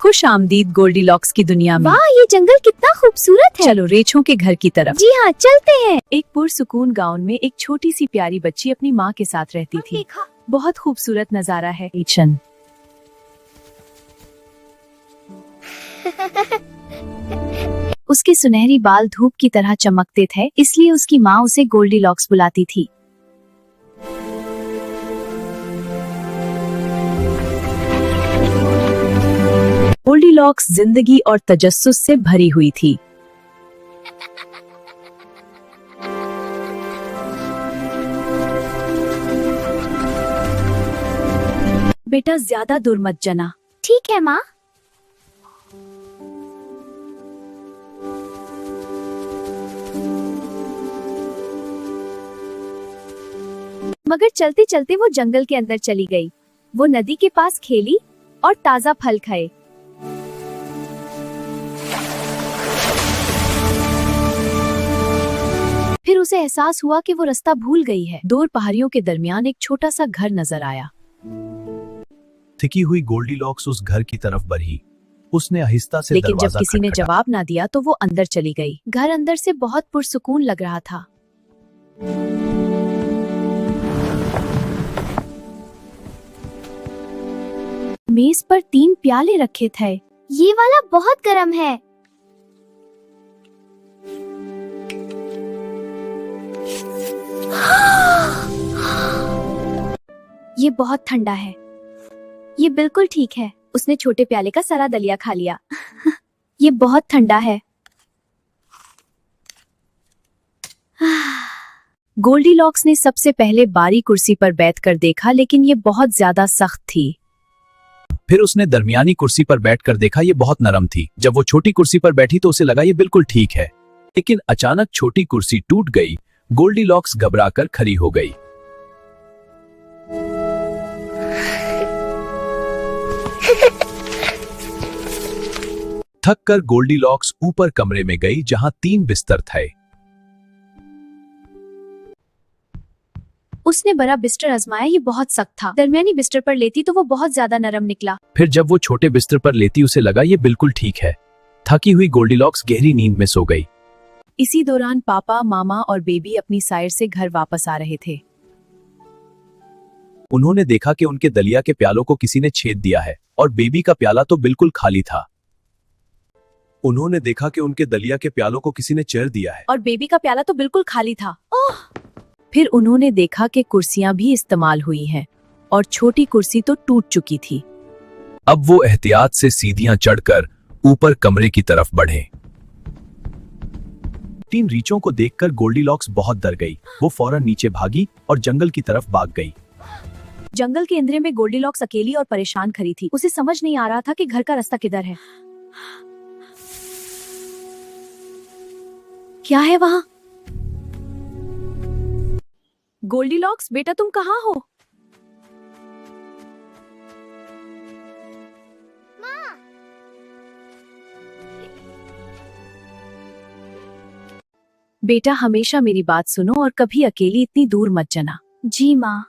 खुश आमदीद गोल्डीलॉक्स की दुनिया में। वाह, ये जंगल कितना खूबसूरत है। चलो रेछों के घर की तरफ। जी हाँ, चलते हैं। एक पुरसुकून गांव में एक छोटी सी प्यारी बच्ची अपनी माँ के साथ रहती थी। बहुत खूबसूरत नजारा है। एचन उसके सुनहरी बाल धूप की तरह चमकते थे, इसलिए उसकी माँ उसे गोल्डीलॉक्स बुलाती थी। गोल्डीलॉक्स जिंदगी और तजस्सुस से भरी हुई थी। बेटा ज्यादा दूर मत जाना। ठीक है माँ। मगर चलते चलते वो जंगल के अंदर चली गई। वो नदी के पास खेली और ताजा फल खाए। फिर उसे एहसास हुआ कि वो रास्ता भूल गई है। दूर पहाड़ियों के दरमियान एक छोटा सा घर नजर आया। थिकी हुई गोल्डीलॉक्स उस घर की तरफ बढ़ी। उसने आहिस्ता से लेकिन जब दरवाजा किसी ने खटखटाया। जवाब ना दिया तो वो अंदर चली गई। घर अंदर से बहुत पुरसुकून लग रहा था। मेज पर 3 प्याले रखे थे। ये वाला बहुत गर्म है। ये बहुत ठंडा है। ये बिल्कुल ठीक है। उसने छोटे प्याले का सारा दलिया खा लिया। ये बहुत ठंडा है। गोल्डीलॉक्स ने सबसे पहले बारी कुर्सी पर बैठकर देखा, लेकिन ये बहुत ज्यादा सख्त थी। फिर उसने दरमियानी कुर्सी पर बैठकर देखा, ये बहुत नरम थी। जब वो छोटी कुर्सी पर बैठी तो उसे लगा ये बिल्कुल ठीक है। लेकिन अचानक छोटी कुर्सी टूट गई। गोल्डीलॉक्स घबराकर खड़ी हो गई। थककर गोल्डीलॉक्स ऊपर कमरे में गई जहां 3 बिस्तर थे। उसने बड़ा बिस्तर आजमाया, ये बहुत सख्त था। दरमियानी बिस्तर पर लेती तो वो बहुत ज्यादा नरम निकला। फिर जब वो छोटे बिस्तर पर लेती उसे लगा ये बिल्कुल ठीक है। थकी हुई गोल्डीलॉक्स गहरी नींद में सो गई। इसी दौरान पापा, मामा और बेबी अपनी सैर से घर वापस आ रहे थे। उन्होंने देखा कि उनके दलिया के प्यालों को किसी ने छेद दिया है और बेबी का प्याला तो बिल्कुल खाली था। उन्होंने देखा कि उनके दलिया के प्यालों को किसी ने चेर दिया है और बेबी का प्याला तो बिल्कुल खाली था। ओह! फिर उन्होंने देखा कि कुर्सियां भी इस्तेमाल हुई हैं और छोटी कुर्सी तो टूट चुकी थी। अब वो एहतियात से सीढ़ियां चढ़कर ऊपर कमरे की तरफ बढ़े। 3 रीछों को देखकर गोल्डीलॉक्स बहुत डर गई। वो फौरन नीचे भागी और जंगल की तरफ भाग गई। जंगल के अंधेरे में गोल्डीलॉक्स अकेली और परेशान खड़ी थी। उसे समझ नहीं आ रहा था कि घर का रास्ता किधर है। क्या है वहां? गोल्डीलॉक्स, बेटा तुम कहाँ हो? बेटा हमेशा मेरी बात सुनो और कभी अकेली इतनी दूर मत जाना। जी माँ।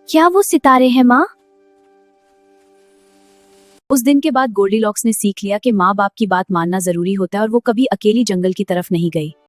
क्या वो सितारे हैं माँ? उस दिन के बाद गोल्डीलॉक्स ने सीख लिया कि माँ बाप की बात मानना जरूरी होता है और वो कभी अकेली जंगल की तरफ नहीं गई।